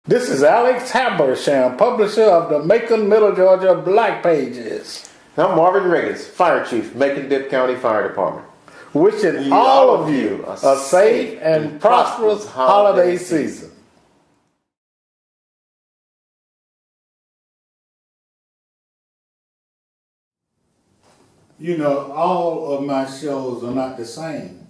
This is Alex Habersham, publisher of the Macon, Middle Georgia Black Pages. I'm Marvin Riggins, Fire Chief, Macon-Dip County Fire Department. Wishing all of you a safe and prosperous holiday season. You know, all of my shows are not the same.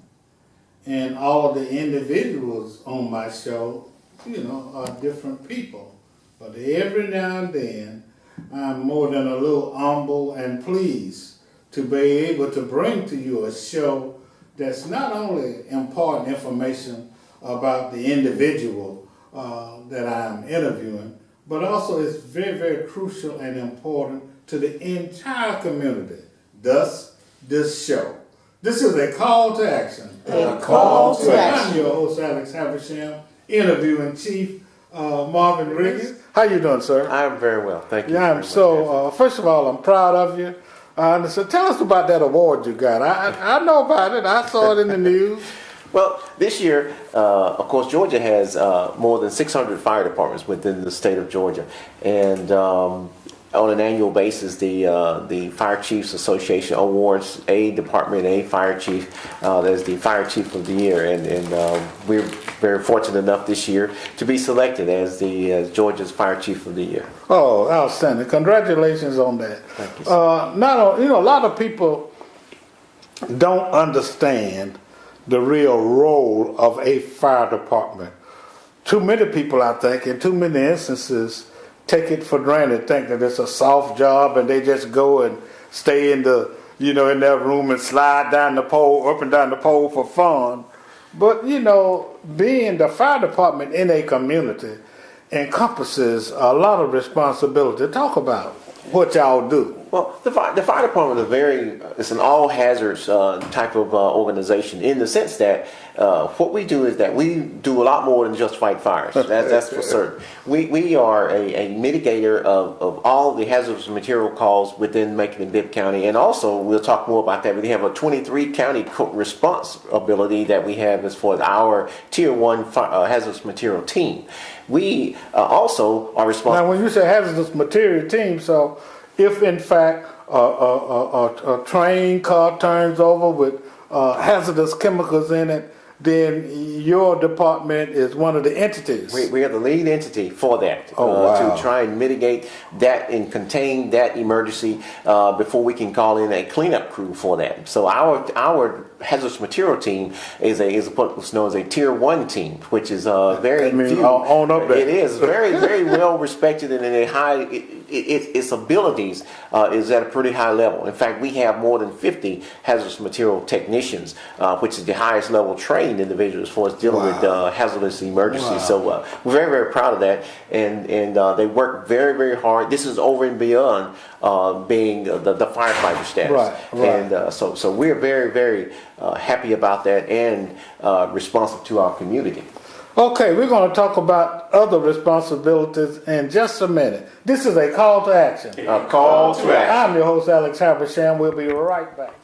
And all of the individuals on my show, are different people. But every now and then, I'm more than a little humble and pleased to be able to bring to you a show that's not only important information about the individual that I'm interviewing, but also it's very, very crucial and important to the entire community. Thus, this show. This is a call to action. A call to action. I'm your host, Alex Habersham, interviewing Chief Marvin Riggins. How you doing, sir? I'm very well, thank you. Yeah, I'm so, first of all, I'm proud of you. So tell us about that award you got. I know about it. I saw it in the news. Well, this year, of course, Georgia has more than 600 fire departments within the state of Georgia. And on an annual basis, the Fire Chiefs Association awards a department, a fire chief, as the Fire Chief of the Year. And we're very fortunate enough this year to be selected as the Georgia's Fire Chief of the Year. Oh, outstanding. Congratulations on that. Thank you. A lot of people don't understand the real role of a fire department. Too many people, I think, in too many instances, take it for granted, think that it's a soft job and they just go and stay in the, in their room and slide down the pole, up and down the pole for fun. But, being the fire department in a community encompasses a lot of responsibility. Talk about what y'all do. Well, the fire department it's an all hazards type of organization in the sense that what we do is that we do a lot more than just fight fires. That's for certain. We are a mitigator of all the hazardous material calls within Macon and Dip County, and also we'll talk more about that. We have a 23 county responsibility that we have as for our Tier 1 hazardous material team. We also are responsible. Now, when you say hazardous material team, so if in fact a train car turns over with hazardous chemicals in it, then your department is one of the entities. We are the lead entity for that, to try and mitigate that and contain that emergency before we can call in a cleanup crew for that. So our hazardous material team is what's known as a Tier 1 team, which is very own up there. It is very, very well respected, and in a high, its abilities is at a pretty high level. In fact, we have more than 50 hazardous material technicians, which is the highest level trained individuals for us dealing with hazardous emergencies. So we're very, very proud of that, and they work very, very hard. This is over and beyond being the firefighter status. Right. And so we're very, very happy about that and responsive to our community. Okay, we're going to talk about other responsibilities in just a minute. This is a call to action. A call to action. I'm your host, Alex Habersham. We'll be right back.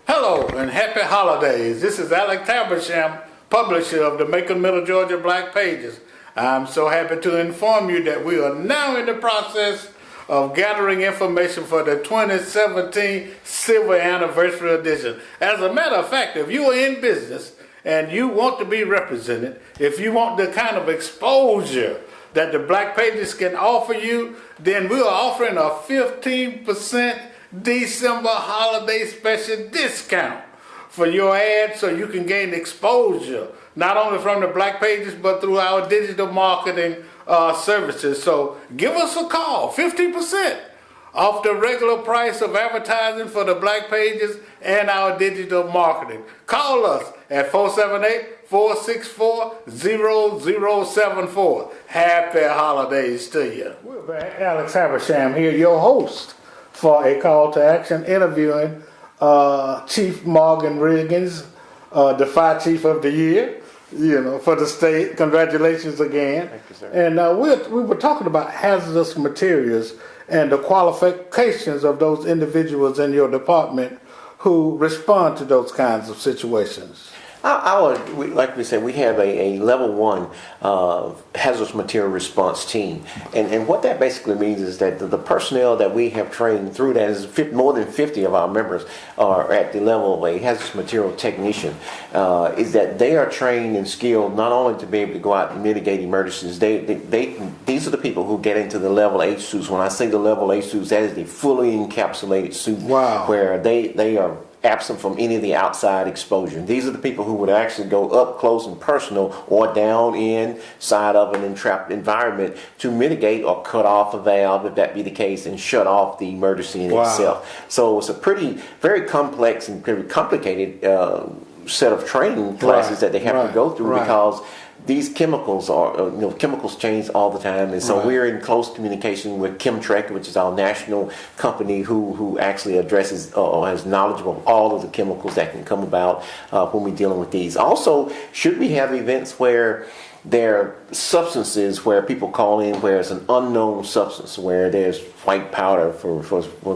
Hello and happy holidays. This is Alex Habersham, publisher of the Macon, Middle Georgia Black Pages. I'm so happy to inform you that we are now in the process of gathering information for the 2017 Silver Anniversary Edition. As a matter of fact, if you are in business and you want to be represented, if you want the kind of exposure that the Black Pages can offer you, then we are offering a 15% December holiday special discount for your ad so you can gain exposure, not only from the Black Pages, but through our digital marketing services. So give us a call, 50% off the regular price of advertising for the Black Pages and our digital marketing. Call us at 478-464-0074. Happy holidays to you. We're Alex Habersham here, your host for a call to action, interviewing Chief Marvin Riggins, the Fire Chief of the Year, for the state. Congratulations again. Thank you, sir. And we were talking about hazardous materials and the qualifications of those individuals in your department who respond to those kinds of situations. Like we said, we have a level 1 hazardous material response team, and what that basically means is that the personnel that we have trained through that is more than 50 of our members are at the level of a hazardous material technician. Is that they are trained and skilled not only to be able to go out and mitigate emergencies. These are the people who get into the level H suits. When I say the level H suits, that is the fully encapsulated suit, where they are absent from any of the outside exposure. These are the people who would actually go up close and personal or down inside of an entrapped environment to mitigate or cut off a valve, if that be the case, and shut off the emergency in itself. So it's a very complex and very complicated set of training classes that they have to go through, because these chemicals chemicals change all the time, and so we're in close communication with Chemtrek, which is our national company who actually addresses or has knowledge of all of the chemicals that can come about when we're dealing with these. Also, should we have events where there are substances where people call in where it's an unknown substance, where there's white powder, for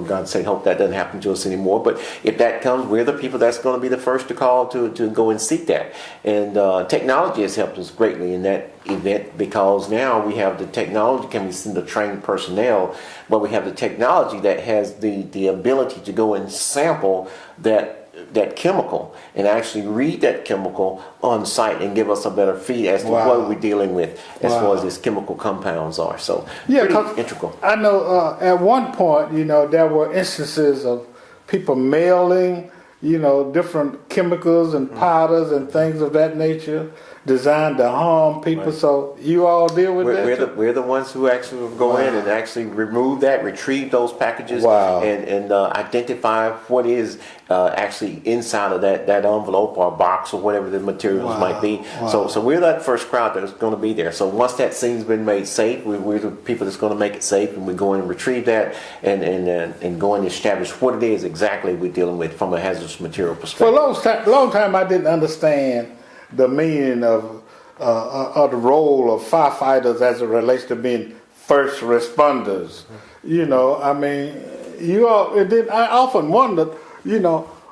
God's sake, hope that doesn't happen to us anymore. But if that comes, we're the people that's going to be the first to call to go and seek that. And technology has helped us greatly in that event, because now we have the technology, can we send the trained personnel, but we have the technology that has the ability to go and sample that chemical and actually read that chemical on site and give us a better feed as to what we're dealing with as far as these chemical compounds are. So pretty integral. I know at one point, there were instances of people mailing, different chemicals and powders and things of that nature designed to harm people. So you all deal with that? We're the ones who actually go in and actually remove that, retrieve those packages, and identify what is actually inside of that envelope or box or whatever the materials might be. So we're that first crowd that's going to be there. So once that scene's been made safe, we're the people that's going to make it safe, and we go in and retrieve that and go in and establish what it is exactly we're dealing with from a hazardous material perspective. For a long time I didn't understand the meaning of the role of firefighters as it relates to being first responders. I often wondered,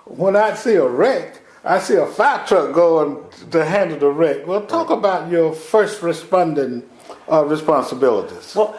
when I see a wreck, I see a fire truck going to handle the wreck. Well, talk about your first responding responsibilities. Well,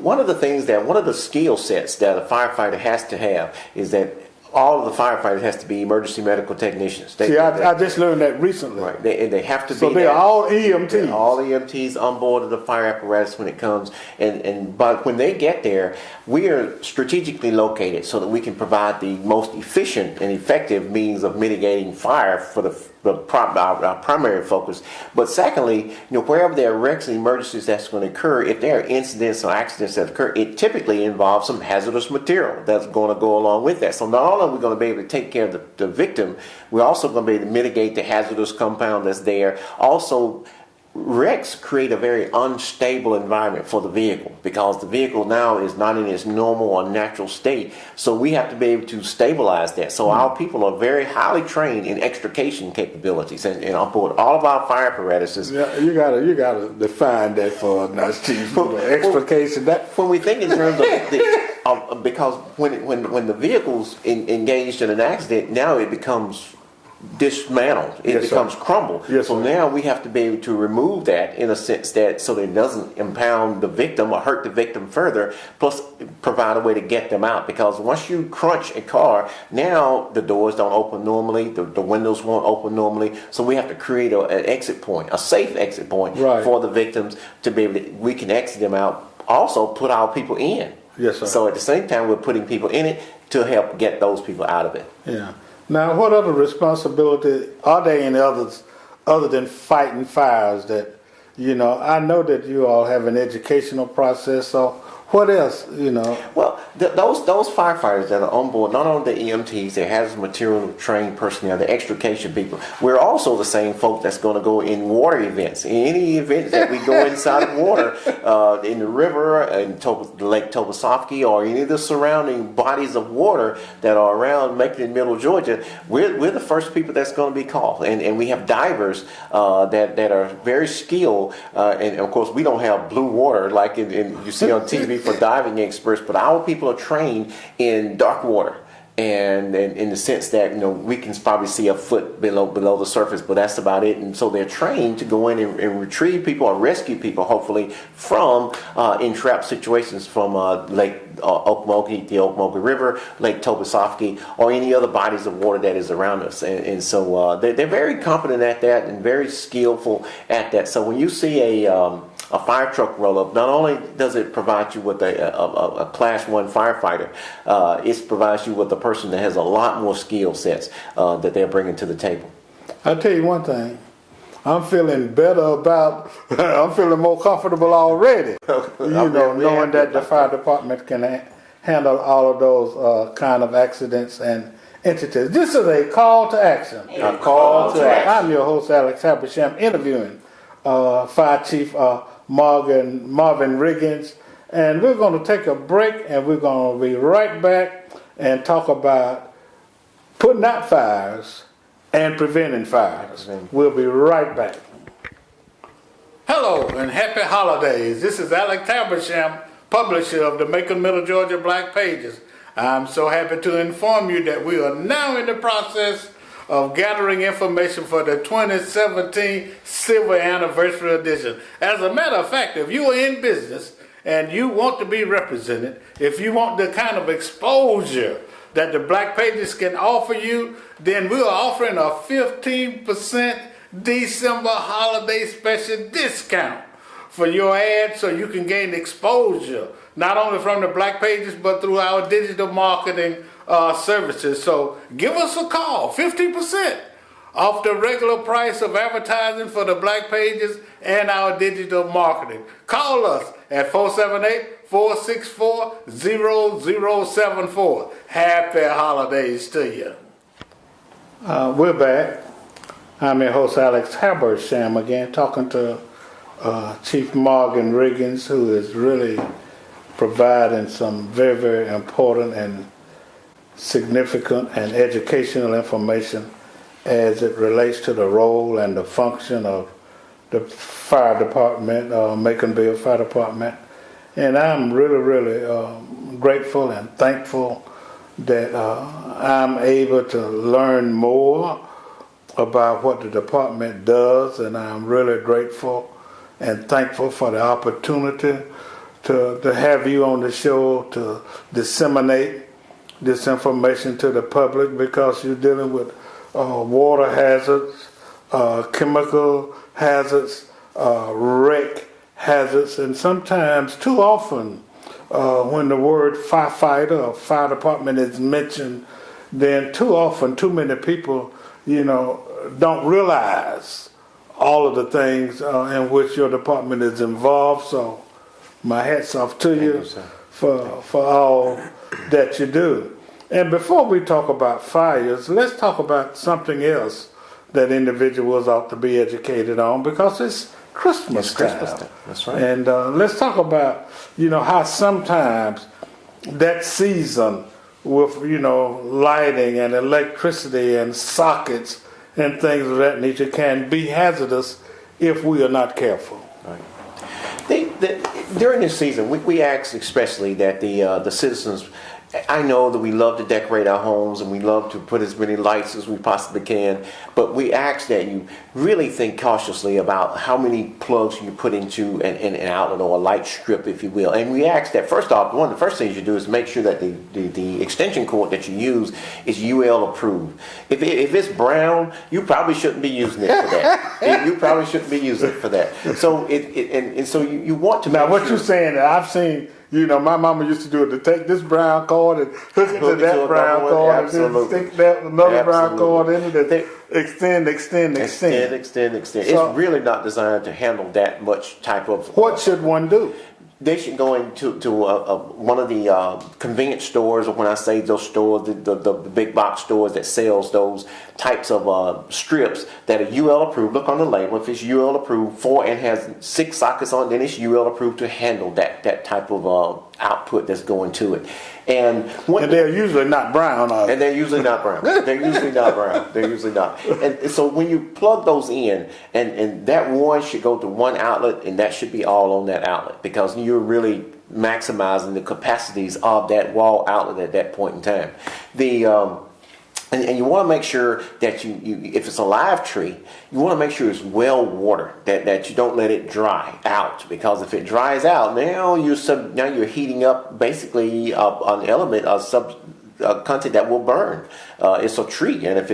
one of the skill sets that a firefighter has to have is that all of the firefighters has to be emergency medical technicians. I just learned that recently. Right. They have to be. So they're all EMTs. They're all EMTs on board of the fire apparatus when it comes. But when they get there, we are strategically located so that we can provide the most efficient and effective means of mitigating fire for our primary focus. But secondly, wherever there are wrecks and emergencies that's going to occur, if there are incidents or accidents that occur, it typically involves some hazardous material that's going to go along with that. So not only are we going to be able to take care of the victim, we're also going to be able to mitigate the hazardous compound that's there. Also, wrecks create a very unstable environment for the vehicle, because the vehicle now is not in its normal or natural state. So we have to be able to stabilize that. So our people are very highly trained in extrication capabilities, and on board all of our fire apparatuses. Yeah, you gotta define that for us, Chief. Extrication. When we think in terms of because when the vehicle's engaged in an accident, now it becomes dismantled. It becomes crumbled. So now we have to be able to remove that in a sense that so that it doesn't impound the victim or hurt the victim further, plus provide a way to get them out. Because once you crunch a car, now the doors don't open normally, the windows won't open normally, so we have to create an exit point, a safe exit point for the victims to be able to, we can exit them out, also put our people in. Yes, sir. So at the same time we're putting people in it to help get those people out of it. Yeah. Now, what other responsibility are there in others other than fighting fires that, I know that you all have an educational process, so what else, Well, those firefighters that are on board, not only the EMTs, they hazardous material trained personnel, the extrication people, we're also the same folk that's going to go in water events. In any event that we go inside of water, in the river, in Lake Tobosoffke, or any of the surrounding bodies of water that are around Macon and Middle Georgia, we're the first people that's going to be called. And we have divers that are very skilled, and of course we don't have blue water like you see on TV for diving experts, but our people are trained in dark water. and in the sense that we can probably see a foot below the surface, but that's about it. And so they're trained to go in and retrieve people or rescue people, hopefully, from entrapped situations from Lake Okmulgee, the Okmulgee River, Lake Tobosoffke, or any other bodies of water that is around us. And so they're very competent at that and very skillful at that. So when you see a fire truck roll up, not only does it provide you with a Class 1 firefighter, it provides you with a person that has a lot more skill sets that they're bringing to the table. I'll tell you one thing. I'm feeling better about, I'm feeling more comfortable already. Knowing that the fire department can handle all of those kind of accidents and entities. This is a call to action. A call to action. I'm your host, Alex Habersham, interviewing Fire Chief Marvin Riggins. And we're going to take a break, and we're going to be right back and talk about putting out fires and preventing fires. We'll be right back. Hello and happy holidays. This is Alex Habersham, publisher of the Macon, Middle Georgia Black Pages. I'm so happy to inform you that we are now in the process of gathering information for the 2017 Silver Anniversary Edition. As a matter of fact, if you are in business and you want to be represented, if you want the kind of exposure that the Black Pages can offer you, then we are offering a 15% December holiday special discount for your ad, so you can gain exposure, not only from the Black Pages, but through our digital marketing services. So give us a call, 50% off the regular price of advertising for the Black Pages and our digital marketing. Call us at 478-464-0074. Happy holidays to you. We're back. I'm your host, Alex Habersham, again, talking to Chief Marvin Riggins, who is really providing some very, very important and significant and educational information as it relates to the role and the function of the fire department, Maconville Fire Department. And I'm really, really grateful and thankful that I'm able to learn more about what the department does, and I'm really grateful and thankful for the opportunity to have you on the show to disseminate this information to the public, because you're dealing with water hazards, chemical hazards, wreck hazards, and sometimes, too often, when the word firefighter or fire department is mentioned, then too often, too many people, don't realize all of the things in which your department is involved. So my hat's off to you for all that you do. And before we talk about fires, let's talk about something else that individuals ought to be educated on, because it's Christmas time. That's right. And let's talk about, how sometimes that season with, lighting and electricity and sockets and things of that nature can be hazardous if we are not careful. Right. During this season, we ask especially that the citizens, I know that we love to decorate our homes and we love to put as many lights as we possibly can, but we ask that you really think cautiously about how many plugs you put into an outlet or a light strip, if you will. And we ask that, first off, one of the first things you do is make sure that the extension cord that you use is UL approved. If it's brown, you probably shouldn't be using it for that. You probably shouldn't be using it for that. So so you want to now, make what sure. you're saying, I've seen, my mama used to do it, to take this brown cord and hook it to that brown cord, and then stick that another brown cord in it, and extend. It's really not designed to handle that much type of. What should one do? They should go into one of the convenience stores, or when I say those stores, the big box stores that sells those types of strips that are UL approved. Look on the label. If it's UL approved and has 6 sockets on, then it's UL approved to handle that type of output that's going to it. And they're usually not brown, are they? And they're usually not brown. They're usually not brown. They're usually not. And so when you plug those in, and that one should go to one outlet, and that should be all on that outlet, because you're really maximizing the capacities of that wall outlet at that point in time. And you want to make sure that you if it's a live tree, you want to make sure it's well watered, that you don't let it dry out, because if it dries out, now you're heating up basically an element of content that will burn. It's a tree, and if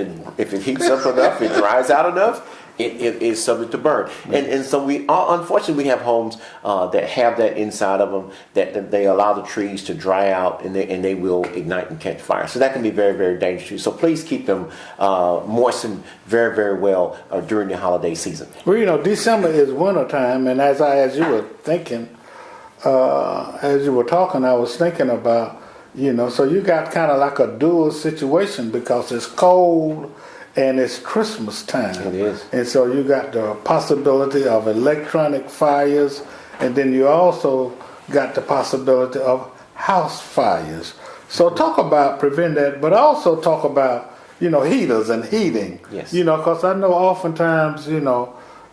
it heats up enough, it dries out enough, it is subject to burn. And so unfortunately we have homes that have that inside of them, that they allow the trees to dry out, and they will ignite and catch fire. So that can be very, very dangerous. So please keep them moistened very, very well during the holiday season. Well, December is winter time, and as you were thinking, as you were talking, I was thinking about, so you got kind of like a dual situation, because it's cold and it's Christmas time. It is. And so you got the possibility of electronic fires, and then you also got the possibility of house fires. So talk about prevent that, but also talk about, heaters and heating. Yes. Because I know oftentimes,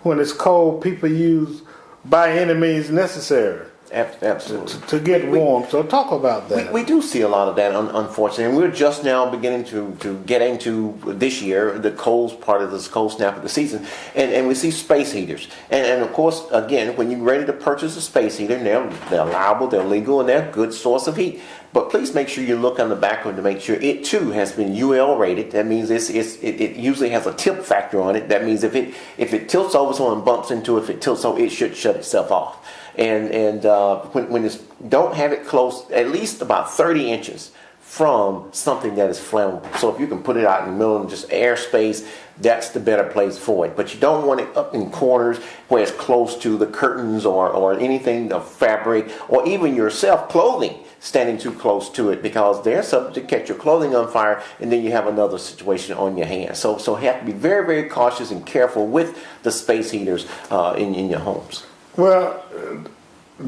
when it's cold, people use by any means necessary. Absolutely. To get warm. So talk about that. We do see a lot of that, unfortunately. And we're just now beginning to get into this year, the cold part of this cold snap of the season. And we see space heaters. And of course, again, when you're ready to purchase a space heater, they're allowable, they're legal, and they're a good source of heat. But please make sure you look on the back of it to make sure it too has been UL rated. That means it usually has a tip factor on it. That means if it tilts over, someone bumps into it, if it tilts over, it should shut itself off. And when it's, don't have it close, at least about 30 inches from something that is flammable. So if you can put it out in the middle of just airspace, that's the better place for it. But you don't want it up in corners where it's close to the curtains or anything of fabric, or even your clothing standing too close to it, because they're subject to catch your clothing on fire, and then you have another situation on your hands. So you have to be very, very cautious and careful with the space heaters in your homes. Well,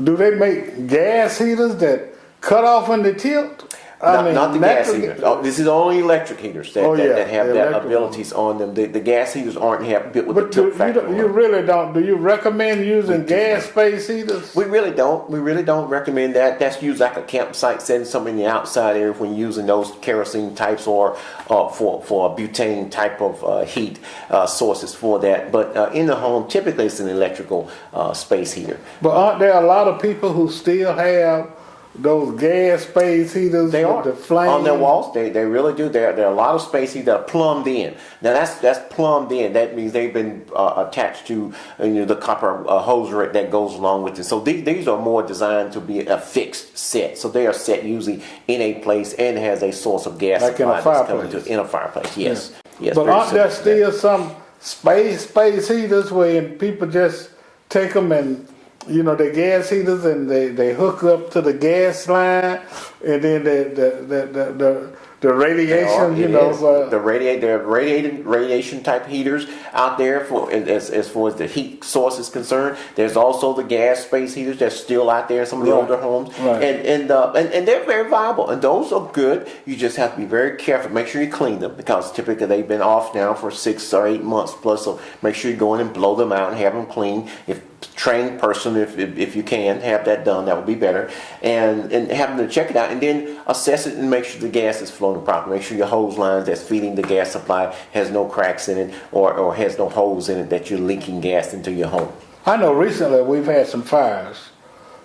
do they make gas heaters that cut off when they tilt? Not the gas heaters. This is only electric heaters that have that abilities on them. The gas heaters aren't built with the tilt factor. You really don't. Do you recommend using gas space heaters? We really don't. We really don't recommend that. That's used like a campsite setting, something in the outside area when you're using those kerosene types or for a butane type of heat sources for that. But in the home, typically it's an electrical space heater. But aren't there a lot of people who still have those gas space heaters with the flame on their walls? They really do. There are a lot of space heaters that are plumbed in. Now that's plumbed in. That means they've been attached to the copper hose that goes along with it. So these are more designed to be a fixed set. So they are set usually in a place and has a source of gas like supply in a fireplace. In a fireplace. Yes. Yeah. Yes. But aren't there still some space heaters where people just take them and the gas heaters, and they hook up to the gas line, and then the radiation, there are radiation type heaters out there for as far as the heat source is concerned. There's also the gas space heaters that's still out there in some of the older homes, and they're very viable, and those are good. You just have to be very careful. Make sure you clean them, because typically they've been off now for 6 or 8 months plus. So make sure you go in and blow them out and have them clean. If trained person, if you can have that done, that would be better, and have them to check it out, and then assess it and make sure the gas is flowing properly. Make sure your hose lines that's feeding the gas supply has no cracks in it, or has no holes in it that you're leaking gas into your home. I know recently we've had some fires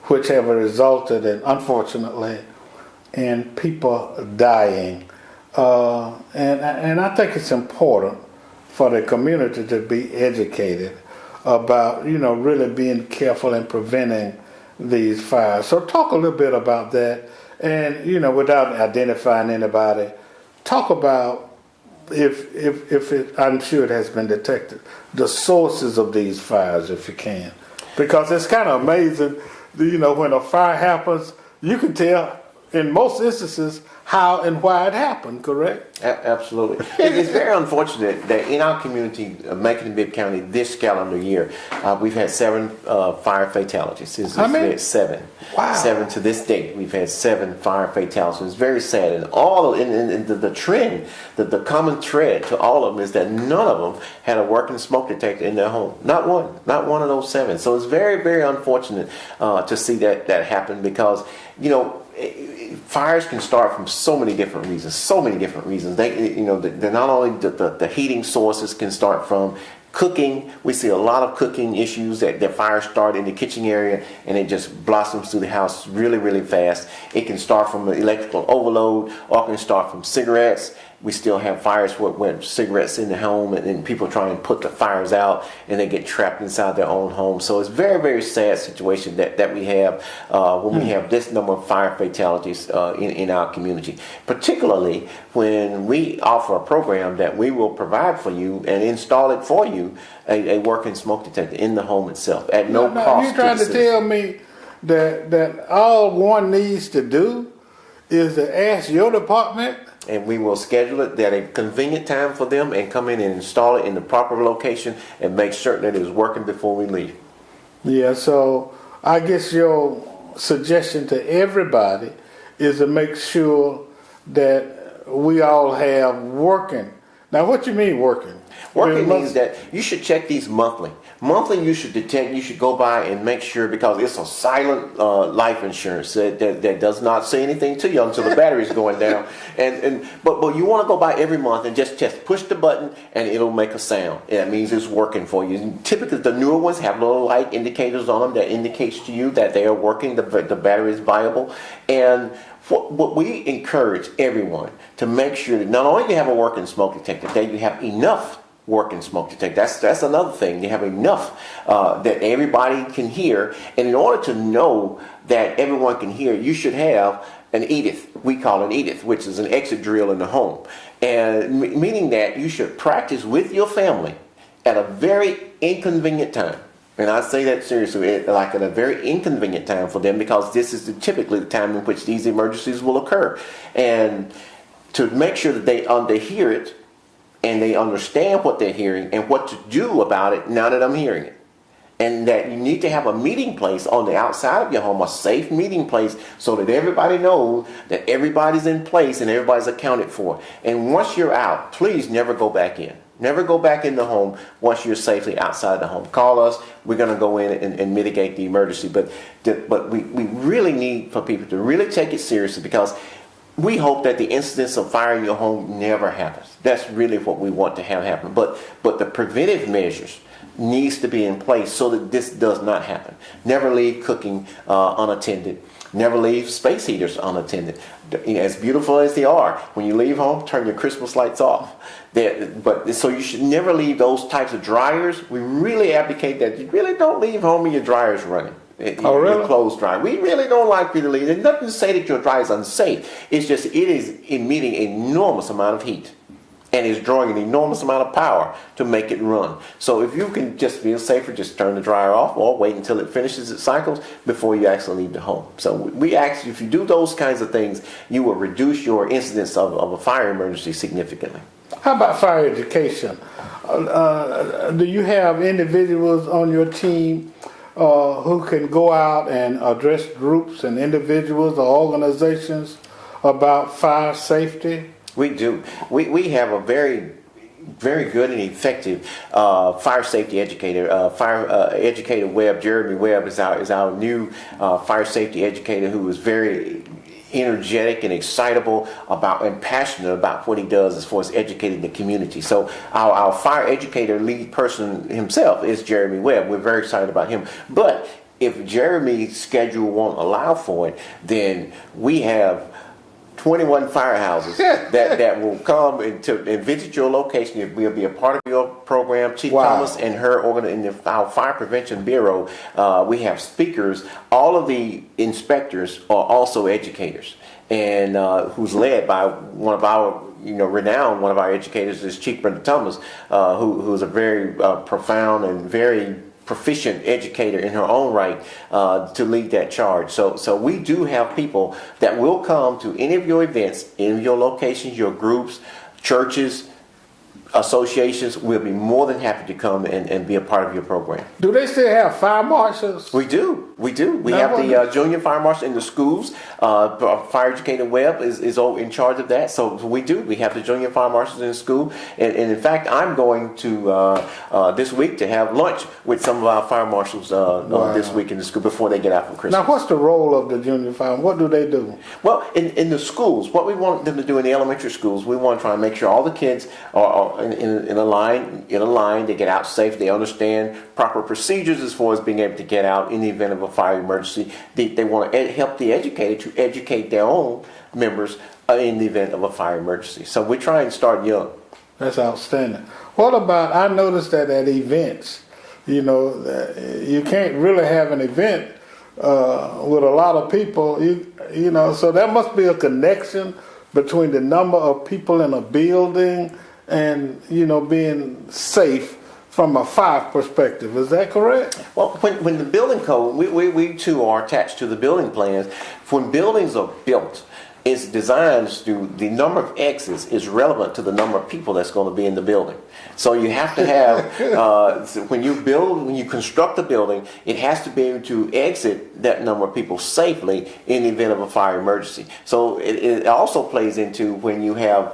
which have resulted in, unfortunately, in people dying, and I think it's important for the community to be educated about, really being careful in preventing these fires. So talk a little bit about that, and, without identifying anybody, talk about if it, I'm sure it has been detected, the sources of these fires, if you can. Because it's kind of amazing, when a fire happens, you can tell in most instances, how and why it happened, correct? Absolutely. It's very unfortunate that in our community, Macon and Bibb County, this calendar year, we've had 7 fire fatalities. How many? 7. Wow. 7 to this date. We've had 7 fire fatalities. It's very sad. And all of, and the trend, the common thread to all of them is that none of them had a working smoke detector in their home. Not one. Not one of those 7. So it's very, very unfortunate to see that happen because, you know, fires can start from so many different reasons. They're not only the heating sources can start from cooking. We see a lot of cooking issues that fires start in the kitchen area and it just blossoms through the house really, really fast. It can start from electrical overload or it can start from cigarettes. We still have fires with cigarettes in the home and people try and put the fires out and they get trapped inside their own home. So it's a very, very sad situation that we have when we have this number of fire fatalities in our community. Particularly when we offer a program that we will provide for you and install it for you, a working smoke detector in the home itself at no cost. You're trying to tell me that all one needs to do is to ask your department, and we will schedule it at a convenient time for them and come in and install it in the proper location and make certain that it is working before we leave. Yeah, so I guess your suggestion to everybody is to make sure that we all have working. Now, what you mean working? Working means that you should check these monthly. Monthly, you should go by and make sure, because it's a silent life insurance that does not say anything to you until the battery's going down. But you want to go by every month and just push the button and it'll make a sound. That means it's working for you. And typically, the newer ones have little light indicators on them that indicates to you that they are working, the battery is viable. And what we encourage everyone to make sure that not only do you have a working smoke detector, that you have enough working smoke detector. That's another thing. You have enough that everybody can hear. And in order to know that everyone can hear, you should have an EDITH. We call it an EDITH, which is an exit drill in the home. And meaning that you should practice with your family at a very inconvenient time. And I say that seriously, like at a very inconvenient time for them, because this is typically the time in which these emergencies will occur. And to make sure that they hear it, and they understand what they're hearing and what to do about it now that I'm hearing it. And that you need to have a meeting place on the outside of your home, a safe meeting place, so that everybody knows that everybody's in place and everybody's accounted for. And once you're out, please never go back in. Never go back in the home once you're safely outside the home. Call us. We're going to go in and mitigate the emergency. But we really need for people to really take it seriously, because we hope that the incidence of fire in your home never happens. That's really what we want to have happen. But the preventive measures needs to be in place so that this does not happen. Never leave cooking unattended. Never leave space heaters unattended. As beautiful as they are, when you leave home, turn your Christmas lights off. So you should never leave those types of dryers. We really advocate that you really don't leave home and your dryer's running. Oh, really? Your clothes dry. We really don't like you to leave. There's nothing to say that your dryer is unsafe. It's just it is emitting an enormous amount of heat and is drawing an enormous amount of power to make it run. So if you can just feel safer, just turn the dryer off or wait until it finishes its cycles before you actually leave the home. So we actually, if you do those kinds of things, you will reduce your incidence of a fire emergency significantly. How about fire education? Do you have individuals on your team who can go out and address groups and individuals or organizations about fire safety? We do. We have a very, very good and effective fire safety educator. Educator Webb, Jeremy Webb, is our new fire safety educator, who is very energetic and excitable about and passionate about what he does as far as educating the community. So our fire educator lead person himself is Jeremy Webb. We're very excited about him. But if Jeremy's schedule won't allow for it, then we have 21 firehouses that will come and visit your location. We'll be a part of your program. Chief Thomas and her our Fire Prevention Bureau, we have speakers. All of the inspectors are also educators, and who's led by one of our renowned one of our educators is Chief Brenda Thomas, who's a very profound and very proficient educator in her own right to lead that charge. So we do have people that will come to any of your events, any of your locations, your groups, churches, associations. Will be more than happy to come and be a part of your program. Do they still have fire marshals? We do. We Now, have what the junior fire marshal in the schools. Fire Educator Webb is in charge of that. So we do. We have the junior fire marshals in the school. And in fact, I'm going to this week to have lunch with some of our fire marshals this week in the school before they get out for Christmas. Now, what's the role of the junior fire? What do they do? Well, in the schools, what we want them to do in the elementary schools, we want to try and make sure all the kids are in a line. They get out safe. They understand proper procedures as far as being able to get out in the event of a fire emergency. They want to help the educator to educate their own members in the event of a fire emergency. So we try and start young. That's outstanding. What about, I noticed that at events, you can't really have an event with a lot of people, so there must be a connection between the number of people in a building and, being safe from a fire perspective. Is that correct? Well, when the building code, we too are attached to the building plans. When buildings are built, it's designed to, the number of exits is relevant to the number of people that's going to be in the building. So you have to have, when you construct a building, it has to be able to exit that number of people safely in the event of a fire emergency. So it also plays into when you have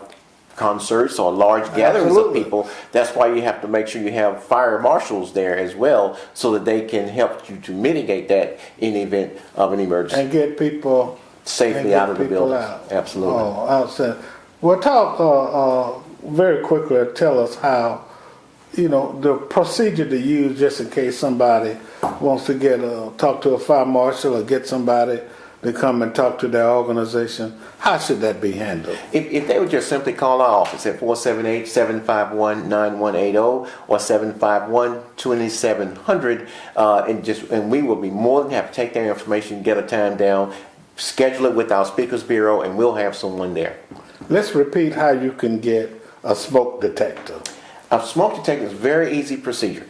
concerts or large gatherings Absolutely. of people. That's why you have to make sure you have fire marshals there as well, so that they can help you to mitigate that in the event of an emergency. And get people Safely out of the building. out. Absolutely. Oh, outstanding. Well, talk very quickly. Tell us how, the procedure to use just in case somebody wants to talk to a fire marshal or get somebody to come and talk to their organization. How should that be handled? If they would just simply call our office at 478-751-9180 or 751-2700, and we will be more than happy to take their information, get a time down, schedule it with our Speakers Bureau, and we'll have someone there. Let's repeat how you can get a smoke detector. A smoke detector is a very easy procedure.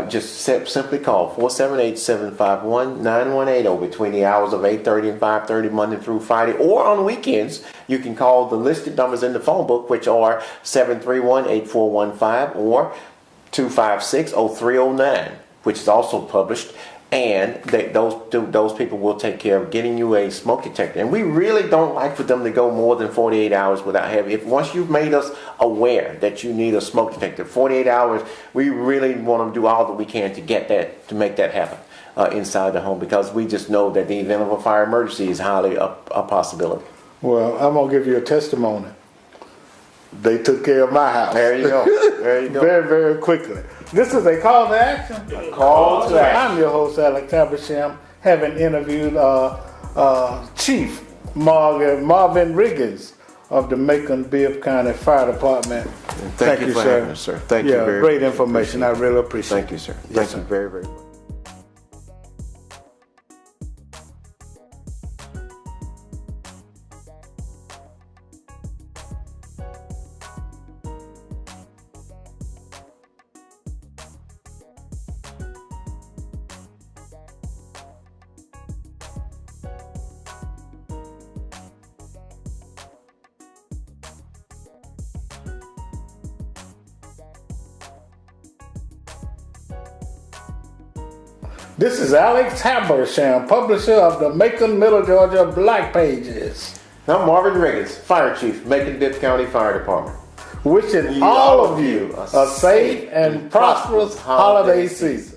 Just simply call 478-751-9180 between the hours of 8:30 and 5:30 Monday through Friday, or on weekends you can call the listed numbers in the phone book, which are 731-8415 or 256-0309, which is also published. And those people will take care of getting you a smoke detector. And we really don't like for them to go more than 48 hours without having. Once you've made us aware that you need a smoke detector, 48 hours, we really want to do all that we can to make that happen inside the home, because we just know that the event of a fire emergency is highly a possibility. Well, I'm gonna give you a testimony. They took care of my house. There you go. There you go. Very, very quickly. This is a call to action. Call to action. I'm your host, Alex Habersham, having interviewed Chief Marvin Riggins of the Macon Bibb County Fire Department. Thank you for having us, sir. Thank you very great much. information. I really appreciate it. Thank you, sir. Yes, Thank sir. you very, very much. This is Alex Habersham, publisher of the Macon, Middle Georgia Black Pages. I'm Marvin Riggins, Fire Chief, Macon Bibb County Fire Department. Wishing all of you a safe and prosperous holiday season.